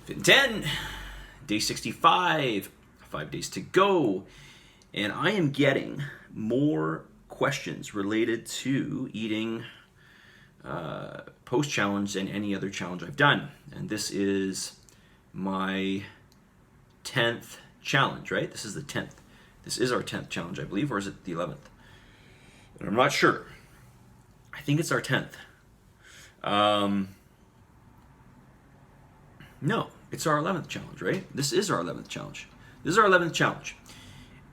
Fit in 10, day 65, 5 days to go. And I am getting more questions related to eating post-challenge than any other challenge I've done. And this is my 10th challenge, right? This is the 10th. This is our 10th challenge, I believe, or is it the 11th? I'm not sure. I think it's our 10th. No, it's our 11th challenge, right? This is our 11th challenge. This is our 11th challenge.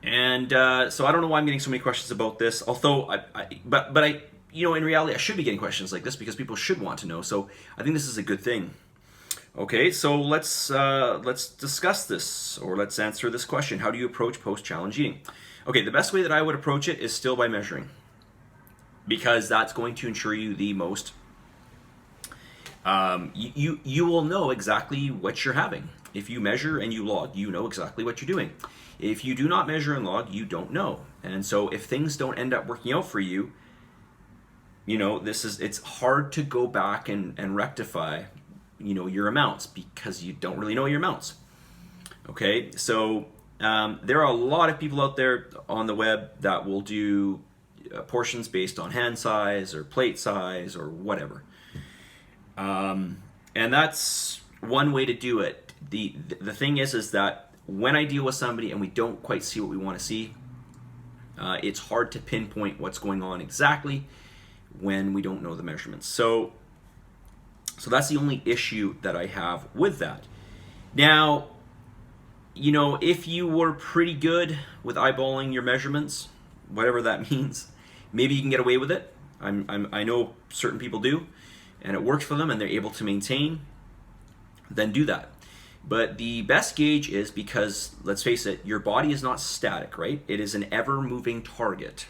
And so I don't know why I'm getting so many questions about this. Although, in reality, I should be getting questions like this because people should want to know. So I think this is a good thing. Okay, so let's discuss this, or let's answer this question. How do you approach post-challenge eating? Okay, the best way that I would approach it is still by measuring, because that's going to ensure you the most. You will know exactly what you're having. If you measure and you log, you know exactly what you're doing. If you do not measure and log, you don't know. And so if things don't end up working out for you, it's hard to go back and rectify, your amounts, because you don't really know your amounts. Okay, so there are a lot of people out there on the web that will do portions based on hand size or plate size or whatever. And that's one way to do it. The thing is that when I deal with somebody and we don't quite see what we want to see, it's hard to pinpoint what's going on exactly when we don't know the measurements. So that's the only issue that I have with that. Now, if you were pretty good with eyeballing your measurements, whatever that means, maybe you can get away with it. I know certain people do, and it works for them and they're able to maintain, then do that. But the best gauge is, because, let's face it, your body is not static, right? It is an ever-moving target.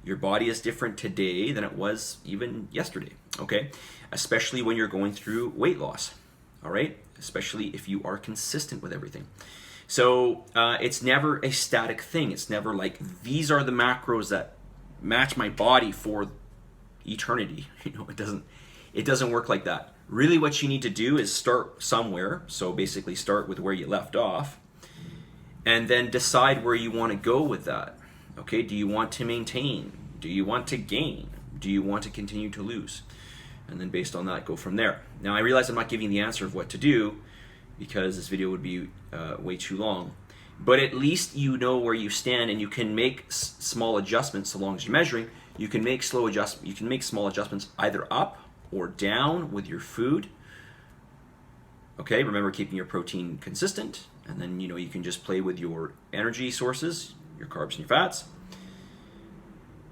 Your body is different today than it was even yesterday, okay? Especially when you're going through weight loss, all right? Especially if you are consistent with everything. So it's never a static thing. It's never like, these are the macros that match my body for eternity. It doesn't work like that. Really, what you need to do is start somewhere. So basically start with where you left off, and then decide where you want to go with that. Okay, do you want to maintain? Do you want to gain? Do you want to continue to lose? And then based on that, go from there. Now, I realize I'm not giving the answer of what to do, because this video would be way too long. But at least you know where you stand, and you can make small adjustments. So long as you're measuring, you can make small adjustments either up or down with your food. Okay, remember keeping your protein consistent, and then you can just play with your energy sources, your carbs and your fats,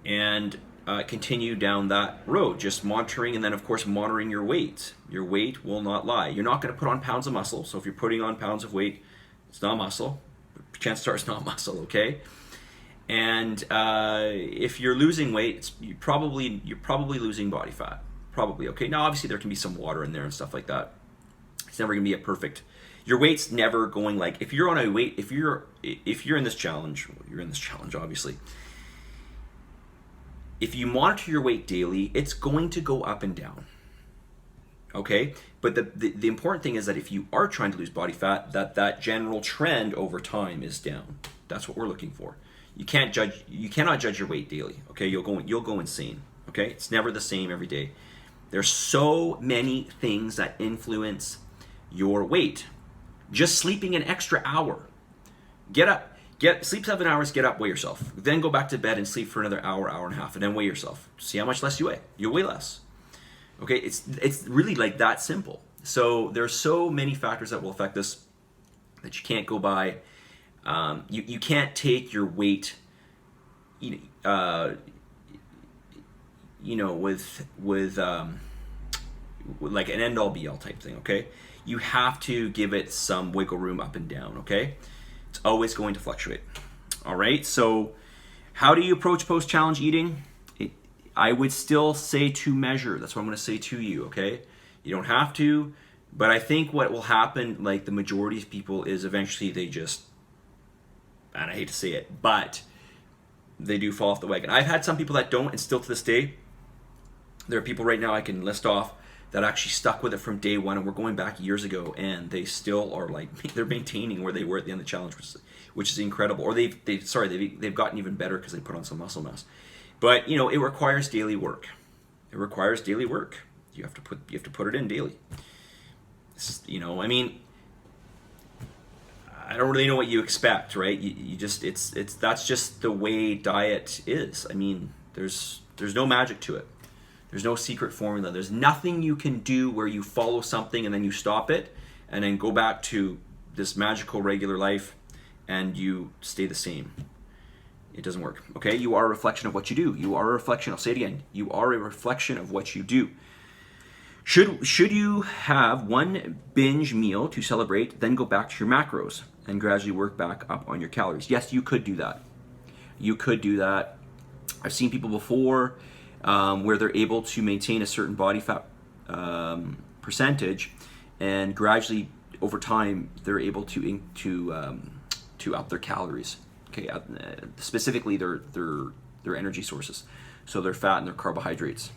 and continue down that road, just monitoring, and then of course monitoring your weight. Your weight will not lie. You're not going to put on pounds of muscle, so if you're putting on pounds of weight, it's not muscle. Chances are it's not muscle, okay? And if you're losing weight, you're probably losing body fat. Probably, okay? Now, obviously, there can be some water in there and stuff like that. It's never going to be a perfect. Your weight's never going like, if you're on a weight, if you're in this challenge, you're in this challenge, obviously. If you monitor your weight daily, it's going to go up and down. Okay? But the important thing is that if you are trying to lose body fat, that general trend over time is down. That's what we're looking for. You cannot judge your weight daily. Okay? You'll go insane. Okay? It's never the same every day. There's so many things that influence your weight. Just sleeping an extra hour. Get up. Sleep 7 hours, get up, weigh yourself. Then go back to bed and sleep for another hour, hour and a half, and then weigh yourself. See how much less you weigh. You'll weigh less. Okay, it's really like that simple. So there's so many factors that will affect this that you can't go by. You can't take your weight, with like an end all be all type thing, okay? You have to give it some wiggle room up and down, okay? It's always going to fluctuate. All right, so how do you approach post-challenge eating? I would still say to measure. That's what I'm going to say to you, okay? You don't have to, but I think what will happen, like the majority of people, is eventually they just, and I hate to say it, but they do fall off the wagon. I've had some people that don't, and still to this day, there are people right now I can list off that actually stuck with it from day one, and we're going back years ago, and they still are like they're maintaining where they were at the end of the challenge, which is incredible. Or they've gotten even better because they put on some muscle mass. But you know, it requires daily work. It requires daily work. You have to put it in daily. You know, I mean, I don't really know what you expect, right? You just that's just the way diet is. I mean, there's no magic to it. There's no secret formula. There's nothing you can do where you follow something and then you stop it and then go back to this magical regular life and you stay the same. It doesn't work. Okay? You are a reflection of what you do. You are a reflection. I'll say it again. You are a reflection of what you do. Should you have one binge meal to celebrate, then go back to your macros and gradually work back up on your calories? Yes, you could do that. You could do that. I've seen people before where they're able to maintain a certain body fat percentage, and gradually over time they're able to up their calories. Okay, specifically their energy sources, so their fat and their carbohydrates.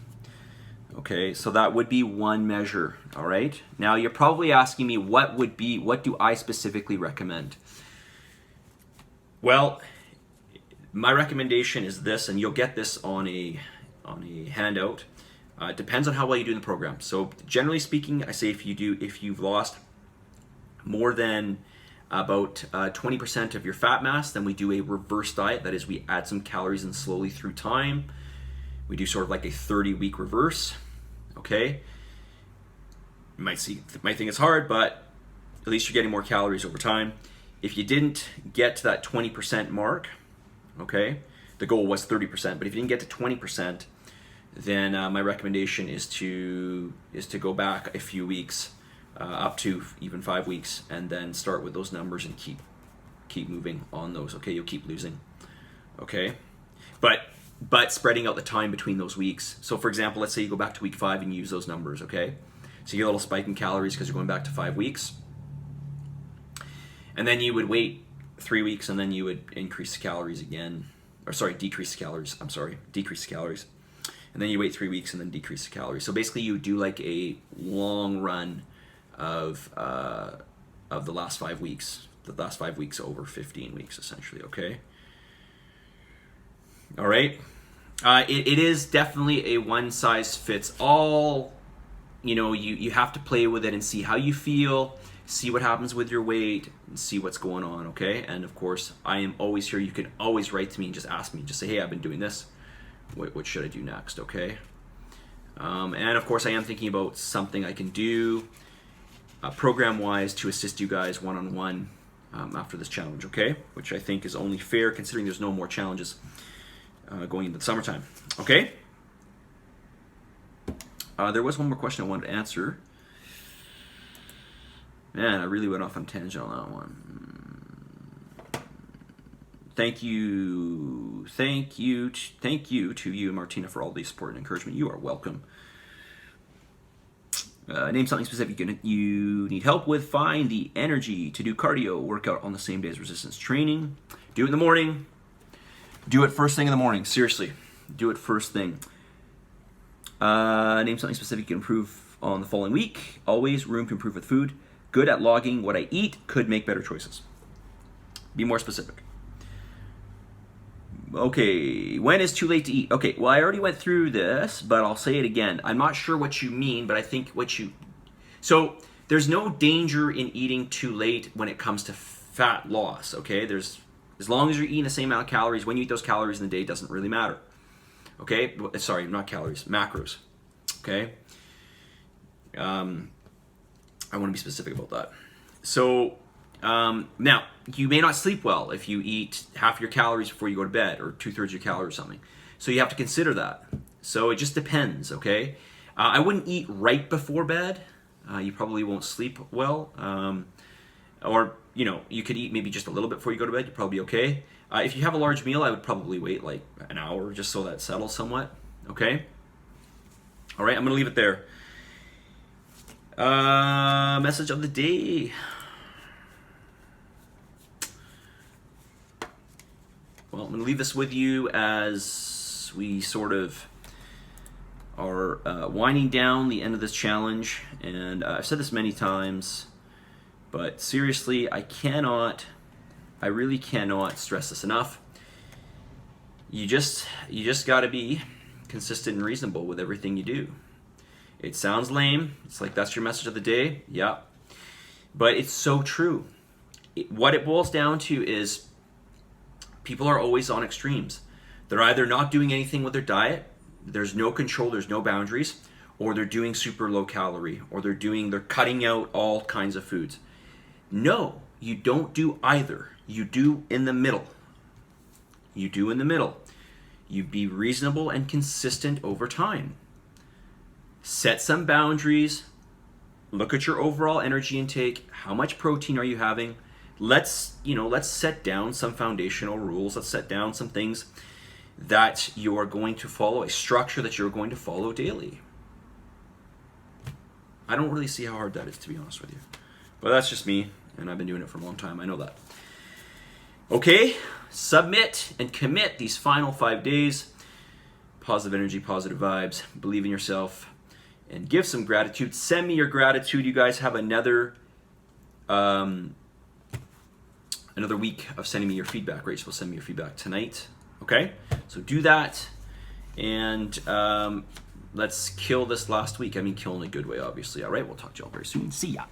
Okay, so that would be one measure. All right. Now you're probably asking me what do I specifically recommend? Well, my recommendation is this, and you'll get this on a handout. It depends on how well you do in the program. So generally speaking, I say if you've lost more than about 20% of your fat mass, then we do a reverse diet. That is, we add some calories in slowly through time. We do sort of like a 30-week reverse. Okay. You might think it's hard, but at least you're getting more calories over time. If you didn't get to that 20% mark, okay, the goal was 30%, but if you didn't get to 20%, then my recommendation is to go back a few weeks, up to even 5 weeks, and then start with those numbers and keep moving on those. Okay, you'll keep losing. Okay, but spreading out the time between those weeks. So for example, let's say you go back to week 5 and you use those numbers. Okay, so you get a little spike in calories because you're going back to 5 weeks, and then you would wait 3 weeks, and then you would decrease the calories, and then you wait 3 weeks and then decrease the calories. So basically you do like a long run of the last 5 weeks, over 15 weeks essentially. Okay. All right. It is definitely a one size fits all. You know, you have to play with it and see how you feel, see what happens with your weight, and see what's going on. Okay. And of course, I am always here. You can always write to me and just ask me, just say, hey, I've been doing this. What should I do next? Okay. And of course, I am thinking about something I can do program-wise to assist you guys one-on-one after this challenge. Okay, which I think is only fair considering there's no more challenges going into the summertime. Okay. There was one more question I wanted to answer. Man, I really went off on a tangent on that one. Thank you to you, Martina, for all the support and encouragement. You are welcome. Name something specific you need help with. Find the energy to do cardio workout on the same day as resistance training. Do it in the morning. Do it first thing in the morning. Seriously, do it first thing. Name something specific you can improve on the following week. Always room to improve with food. Good at logging what I eat. Could make better choices. Be more specific. Okay, when is too late to eat? Okay, well, I already went through this, but I'll say it again. I'm not sure what you mean, but I think so there's no danger in eating too late when it comes to fat loss, okay? As long as you're eating the same amount of calories, when you eat those calories in the day, it doesn't really matter. Okay? Sorry, not calories, macros. Okay? I want to be specific about that. So, now, you may not sleep well if you eat half your calories before you go to bed, or 2/3 of your calories or something. So you have to consider that. So it just depends, okay? I wouldn't eat right before bed. You probably won't sleep well. Or, you know, you could eat maybe just a little bit before you go to bed. You're probably okay. If you have a large meal, I would probably wait like an hour just so that settles somewhat, okay? All right, I'm going to leave it there. Message of the day. Well, I'm going to leave this with you as we sort of are winding down the end of this challenge, and I've said this many times, but seriously, I really cannot stress this enough. You just got to be consistent and reasonable with everything you do. It sounds lame. It's like that's your message of the day. Yeah, but it's so true. What it boils down to is people are always on extremes. They're either not doing anything with their diet, there's no control, there's no boundaries, or they're doing super low calorie, or they're cutting out all kinds of foods. No, you don't do either. You do in the middle. You do in the middle. You be reasonable and consistent over time. Set some boundaries. Look at your overall energy intake. How much protein are you having? Let's set down some foundational rules. Let's set down some things that you are going to follow, a structure that you're going to follow daily. I don't really see how hard that is, to be honest with you. But that's just me, and I've been doing it for a long time. I know that. Okay, submit and commit these final 5 days. Positive energy, positive vibes, believe in yourself, and give some gratitude. Send me your gratitude. You guys have another week of sending me your feedback. Rachel will send me your feedback tonight. Okay, so do that, and let's kill this last week. I mean, kill in a good way, obviously. All right, we'll talk to y'all very soon. See ya.